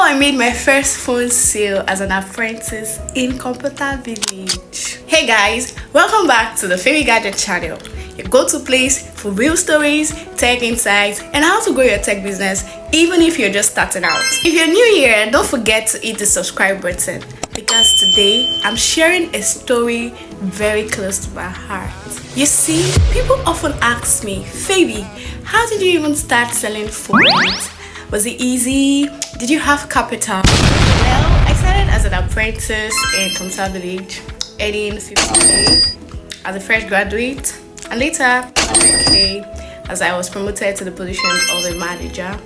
I made my first phone sale as an apprentice in Computer Village. Hey guys, welcome back to the Phaviey Gadget channel, your go-to place for real stories, tech insights, and how to grow your tech business even if you're just starting out. If you're new here, don't forget to hit the subscribe button because today I'm sharing a story very close to my heart. You see, people often ask me, Phaviey, how did you even start selling phones? Was it easy? Did you have capital? Well, I started as an apprentice in Computer Village, earning 50K as a fresh graduate, and later 100K as I was promoted to the position of a manager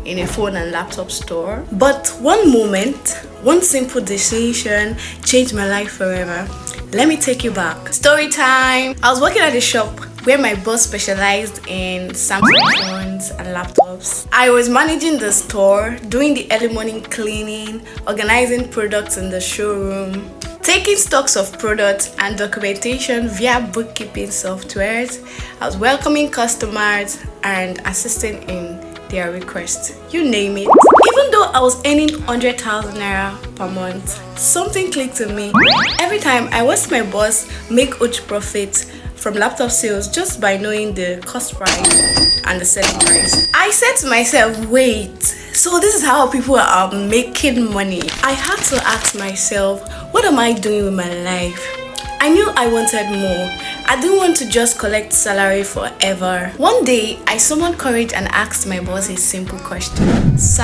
in a phone and laptop store. But one moment, one simple decision changed my life forever. Let me take you back. Story time. I was working at a shop where my boss specialized in Samsung phones and laptops. I was managing the store, doing the early morning cleaning, organizing products in the showroom, taking stocks of products and documentation via bookkeeping softwares. I was welcoming customers and assisting in their requests. You name it. Even though I was earning 100,000 naira per month, something clicked in me. Every time I watched my boss make huge profits from laptop sales just by knowing the cost price and the selling price, I said to myself, wait, so this is how people are making money? I had to ask myself, what am I doing with my life? I knew I wanted more. I didn't want to just collect salary forever. One day, I summoned courage and asked my boss a simple question. Sir,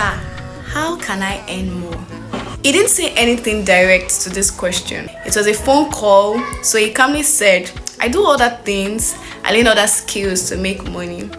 how can I earn more? He didn't say anything direct to this question. It was a phone call, so he calmly said, I do other things, I learn other skills to make money.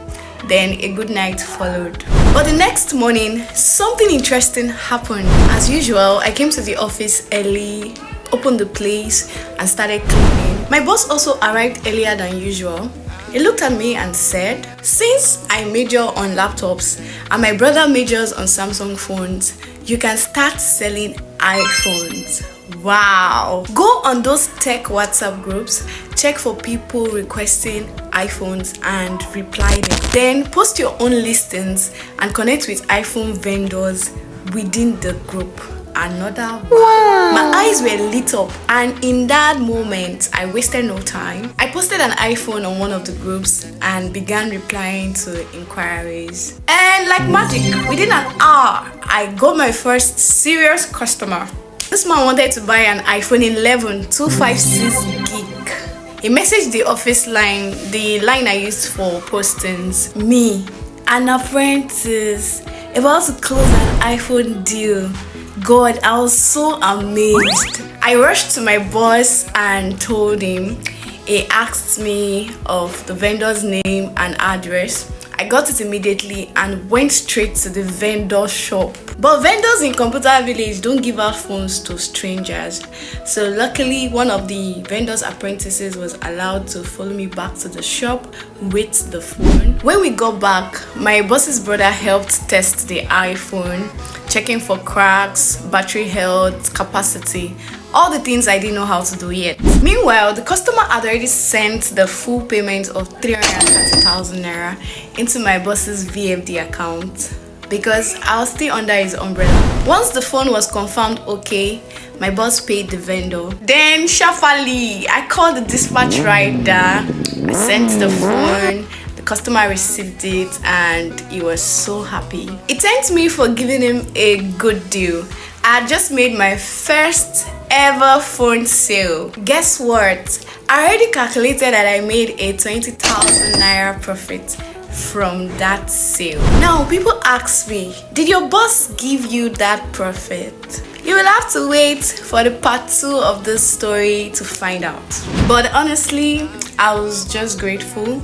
Then a good night followed. But the next morning, something interesting happened. As usual, I came to the office early, opened the place, and started cleaning. My boss also arrived earlier than usual. He looked at me and said, since I major on laptops and my brother majors on Samsung phones, you can start selling iPhones. Wow! Go on those tech WhatsApp groups, check for people requesting iPhones and reply them. Then post your own listings and connect with iPhone vendors within the group. Another wow. My eyes were lit up, and in that moment I wasted no time. I posted an iPhone on one of the groups and began replying to inquiries, and like magic, within an hour I got my first serious customer. This man wanted to buy an iPhone 11 256 gig. He messaged the office line, the line I used for postings. Me, an apprentice, about to close an iPhone deal. God, I was so amazed. I rushed to my boss and told him. He asked me of the vendor's name and address. I got it immediately and went straight to the vendor shop. But vendors in Computer Village don't give out phones to strangers. So luckily, one of the vendor's apprentices was allowed to follow me back to the shop with the phone. When we got back, my boss's brother helped test the iPhone, checking for cracks, battery health, capacity, all the things I didn't know how to do yet. Meanwhile, the customer had already sent the full payment of 330,000 naira into my boss's VFD account because I was still under his umbrella. Once the phone was confirmed okay, my boss paid the vendor. Then sharply, I called the dispatch rider. I sent the phone. The customer received it and he was so happy. He thanked me for giving him a good deal. I had just made my first ever phone sale. Guess what? I already calculated that I made a 20,000 naira profit from that sale. Now people ask me, did your boss give you that profit? You will have to wait for the part 2 of this story to find out. But honestly, I was just grateful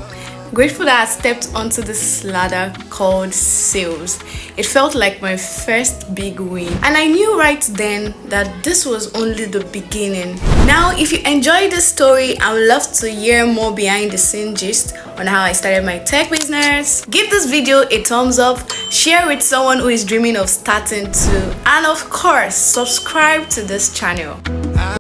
that I stepped onto this ladder called sales. It felt like my first big win, and I knew right then that this was only the beginning. Now, if you enjoyed this story, I would love to hear more behind the scene gist on how I started my tech business. Give this video a thumbs up, share with someone who is dreaming of starting too, and of course, subscribe to this channel.